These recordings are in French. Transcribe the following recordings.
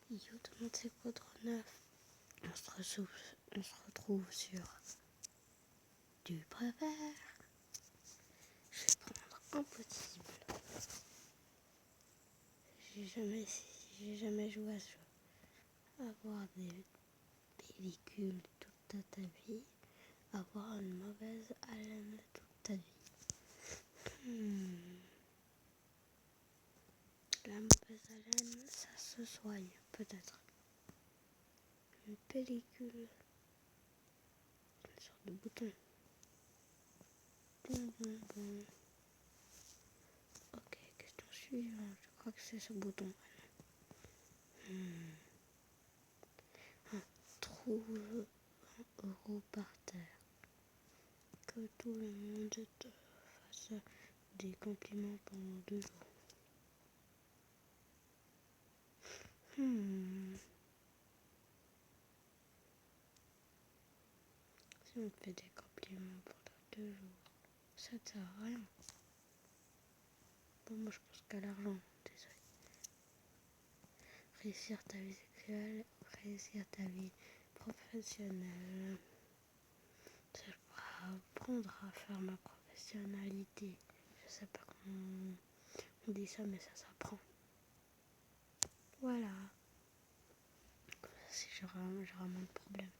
Yo, tout le monde, c'est quoi 9. On se retrouve sur Du préfère. Je vais prendre Impossible. J'ai jamais joué à ce jeu. Avoir des pellicules toute ta vie. Avoir une mauvaise haleine toute ta vie. La mauvaise haleine, ça se soigne, peut-être. Une pellicule, une sorte de bouton. Bon. Ok, question suivante. Je crois que c'est ce bouton. Trouve 1 € par terre. Que tout le monde te fasse des compliments pendant 2 jours. Si on te fait des compliments pendant 2 jours, ça ne sert à rien. Bon, moi je pense qu'à l'argent, désolé. Réussir ta vie sexuelle, réussir ta vie professionnelle. Ça va apprendre à faire ma professionnalité. Je sais pas comment on dit ça, mais ça s'apprend. Voilà. Si j'aurai moins de problèmes.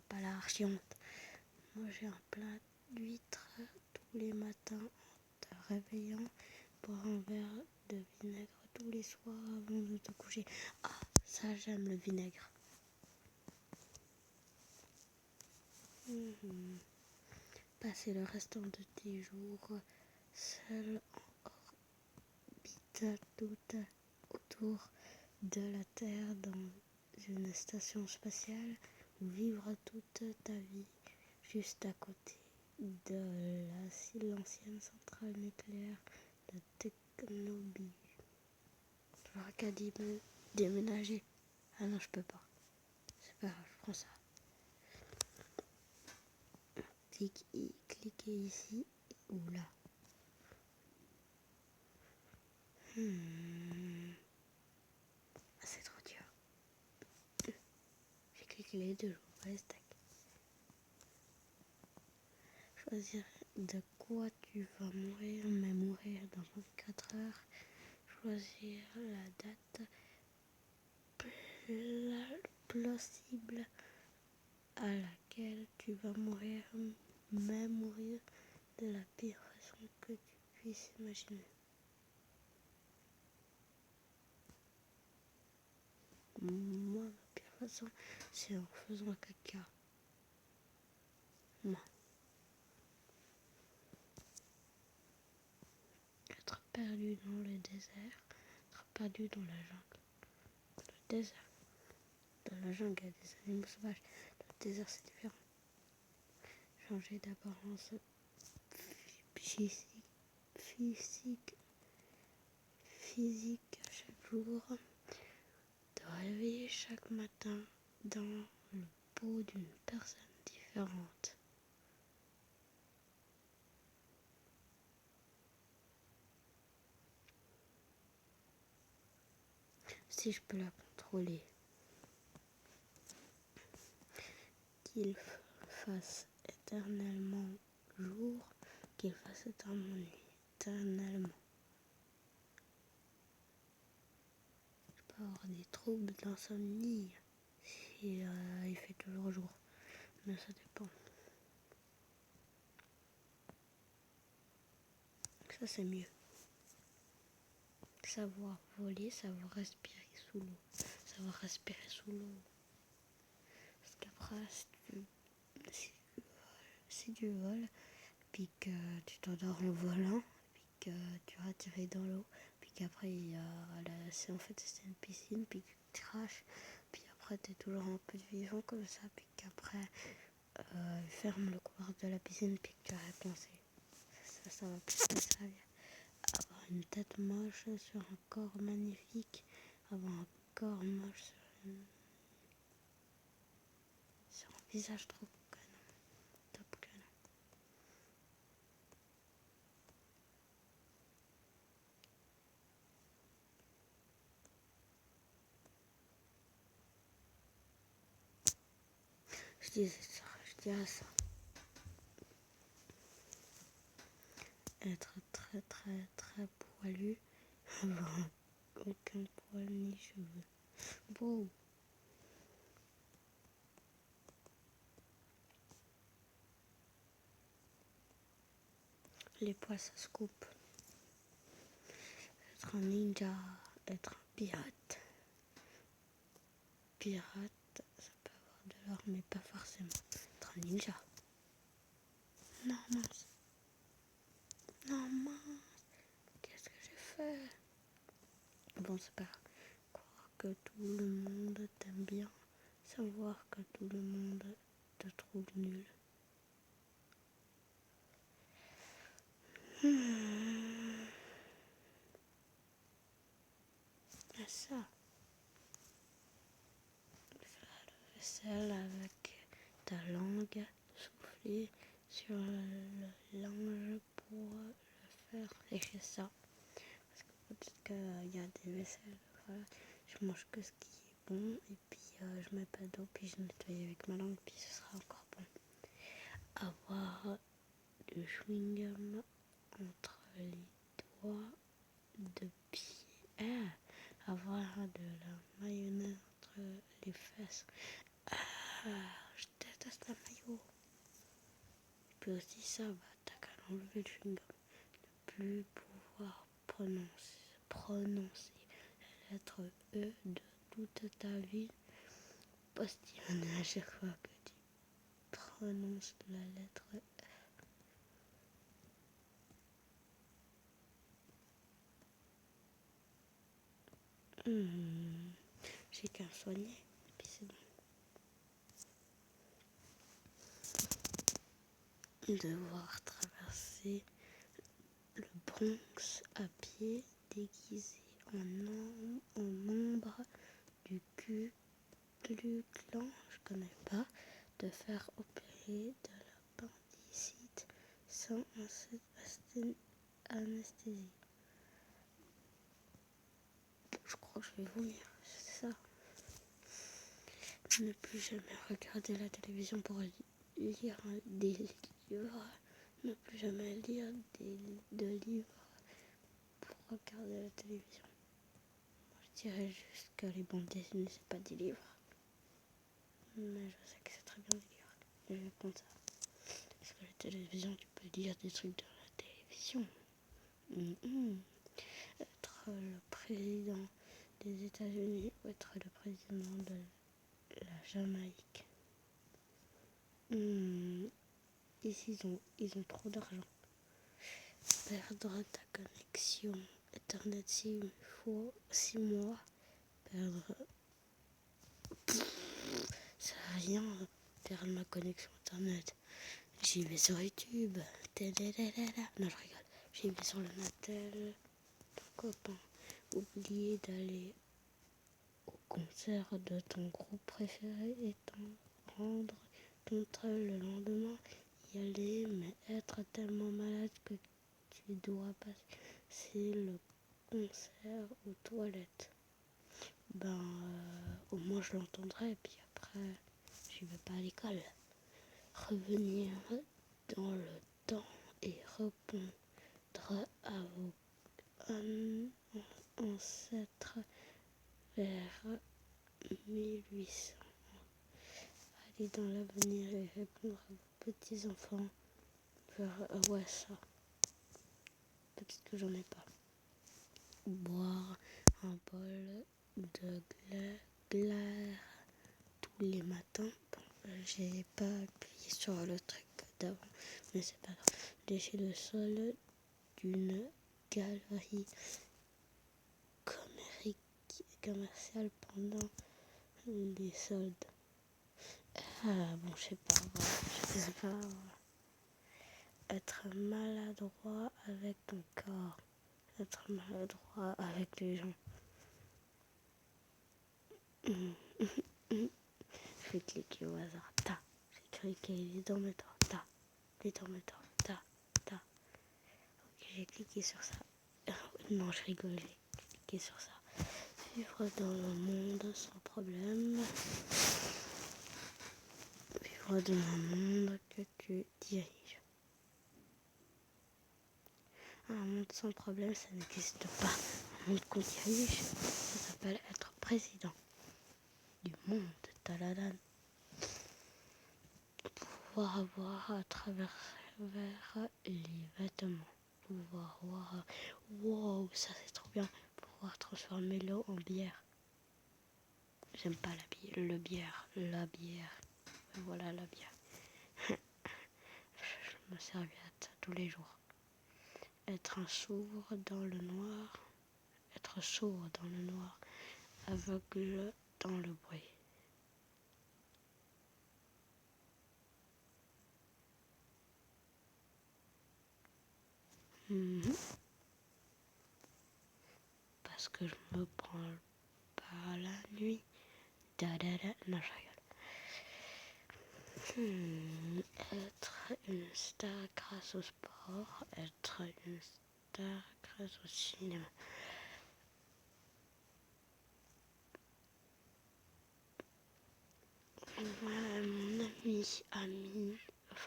Pas la archi honte. Moi j'ai un plat d'huîtres tous les matins en te réveillant, boire un verre de vinaigre tous les soirs avant de te coucher. Ah, ça j'aime le vinaigre. Passer le restant de tes jours seul en orbite tout autour de la Terre dans une station spatiale ou vivre toute ta vie juste à côté de l'ancienne centrale nucléaire de Tchernobyl. J'aurais qu'à déménager. Ah non, je peux pas. C'est pas grave, je prends ça. Cliquez ici ou là. Ah, c'est trop dur. J'ai cliqué les deux, je vois les stacks. Choisir de quoi tu vas mourir, mais mourir dans 24 heures. Choisir la date plausible à laquelle tu vas mourir, mais mourir de la pire façon que tu puisses imaginer. Moi, ma pire façon, c'est en faisant caca. Moi. Être perdu dans le désert, être perdu dans la jungle. Le désert. Dans la jungle, il y a des animaux sauvages. Le désert, c'est différent. Changer d'apparence physique chaque jour. Te réveiller chaque matin dans le peau d'une personne différente. Si je peux la contrôler, qu'il fasse éternellement jour, qu'il fasse éternellement nuit, éternellement. Je peux avoir des troubles d'insomnie si il fait toujours jour, mais ça dépend. Ça c'est mieux. Savoir voler, savoir respirer sous l'eau. Savoir respirer sous l'eau. Parce qu'après, si tu voles, puis que tu t'endors en volant, puis que tu vas tirer dans l'eau, puis qu'après, c'est une piscine, puis que tu craches, puis après, tu es toujours un peu de vivant comme ça, puis qu'après, ferme le couloir de la piscine, puis que tu as repensé. Ça va plus te servir. Avoir une tête moche sur un corps magnifique, avoir un corps moche sur un visage trop canon, top canon. je dirais ça. Être très très très poilu, avoir aucun poil ni cheveux. Bon. Les poils ça se coupe. Être un ninja, être un pirate. Pirate, ça peut avoir de l'or, mais pas forcément. Être un ninja. Non mince. Non mince. Qu'est-ce que j'ai fait? Bon, c'est pas grave. Croire que tout le monde t'aime bien. Savoir que tout le monde te trouve nul. Ah ça. Faire la vaisselle avec ta langue, souffler sur le linge pour le faire sécher ça. Parce que peut-être qu'il y a des vaisselles, voilà. Je mange que ce qui est bon et puis je mets pas d'eau puis je nettoie avec ma langue puis ce sera encore bon. Avoir du chewing-gum entre les doigts de pied. Avoir de la mayonnaise entre les fesses. Je déteste la mayo. Et puis aussi ça, t'as qu'à enlever le chewing-gum. Ne plus pouvoir prononcer la lettre E de toute ta vie. Postillonner à chaque fois que tu prononces la lettre E. J'ai qu'à soigner, et puis c'est bon. Devoir traverser le Bronx à pied, déguisé en ombre du Ku Klux Klan, je connais pas, de faire opérer de l'appendicite sans anesthésie. Je crois que je vais vomir, c'est ça. Ne plus jamais regarder la télévision pour lire des livres. Ne plus jamais lire de livres pour regarder la télévision. Moi, je dirais juste que les bandes dessinées, c'est pas des livres. Mais je sais que c'est très bien des livres. Et je vais prendre ça. Parce que la télévision, tu peux lire des trucs de la télévision. Être le président des États-Unis ou être le président de la Jamaïque. Ici, ils ont trop d'argent. Perdre ta connexion Internet 6 mois. Perdre. Ça n'a rien. Perdre ma connexion Internet. J'y vais sur YouTube. Non, je rigole. J'y vais sur le Natel. Ton copain. Oublier d'aller au concert de ton groupe préféré et t'en rendre compte le lendemain. Y aller, mais être tellement malade que tu dois passer le concert aux toilettes. Au moins je l'entendrai et puis après je vais pas à l'école. Revenir dans le temps et répondre à vos ancêtres vers 1800. Aller dans l'avenir et répondre à vos petits-enfants vers... ouais, ça. Peut-être que j'en ai pas. Boire un bol de glaire tous les matins. Bon, j'ai pas appuyé sur le truc d'avant, mais c'est pas grave. Lécher le sol d'une galerie commerciale pendant les soldes. Bon, je sais pas. Je sais pas. Être maladroit avec ton corps. Être maladroit avec les gens. Je vais cliquer au hasard. J'ai cliqué les dormitoires. Les dormitoires. Ok, j'ai cliqué sur ça. Non, je rigole. J'ai cliqué sur ça. Vivre dans le monde sans problème. Vivre vivre dans un monde que tu diriges. Un monde sans problème, ça n'existe pas. Un monde qu'on dirige, ça s'appelle être président du monde. Taladan. Pouvoir avoir à travers les vêtements. Pouvoir voir. Wow, ça c'est trop bien. Pouvoir transformer l'eau en bière. J'aime pas la bière. La bière. Voilà la bière. Je me servis à ça tous les jours. Être un sourd dans le noir. Être sourd dans le noir. Aveugle dans le bruit. Parce que je me prends pas la nuit. Non, je rigole. Être une star grâce au sport. Être une star grâce au cinéma.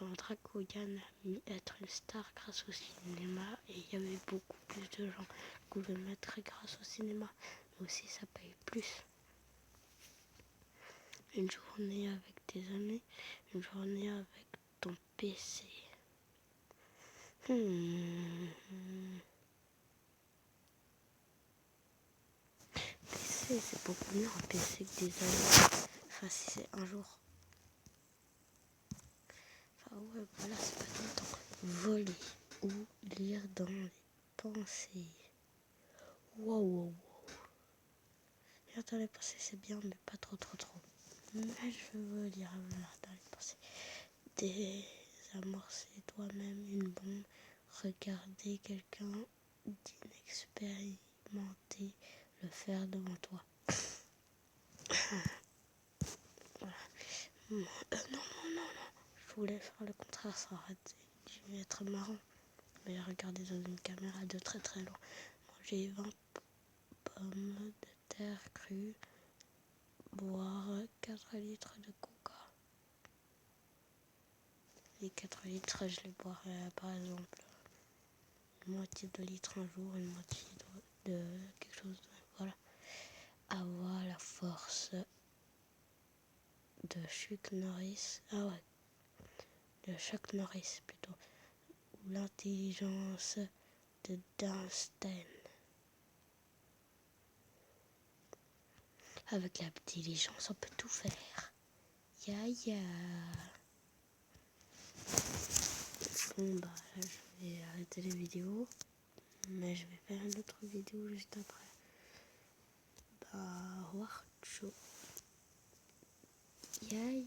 Mon Draco Yann a mis être une star grâce au cinéma et il y avait beaucoup plus de gens qui pouvaient mettre grâce au cinéma, mais aussi ça paye plus. Une journée avec tes amis, une journée avec ton PC. PC, c'est beaucoup mieux un PC que des amis. Enfin, si c'est un jour. Enfin, ouais, voilà, c'est pas tout le temps. Voler ou lire dans les pensées. Wow. Lire dans les pensées, c'est bien, mais pas trop. Mais je veux lire dans les pensées. Désamorcer toi-même une bombe. Regarder quelqu'un d'inexpérimenté le faire devant toi. Voilà. Non. Je voulais faire le contraire, ça aurait dû être marrant. Mais regarder dans une caméra de très loin. Manger 20 pommes de terre crues. Boire 4 litres de coca. Les 4 litres, je les boirais par exemple une moitié de litre un jour, une moitié de quelque chose. Voilà. Avoir la force de Chuck Norris. De Chuck Norris plutôt. Ou l'intelligence de d'Einstein. Avec l'intelligence, on peut tout faire. Ya. Bon, là, je vais arrêter la vidéo. Mais je vais faire une autre vidéo juste après. Au revoir. Ciao. Ya.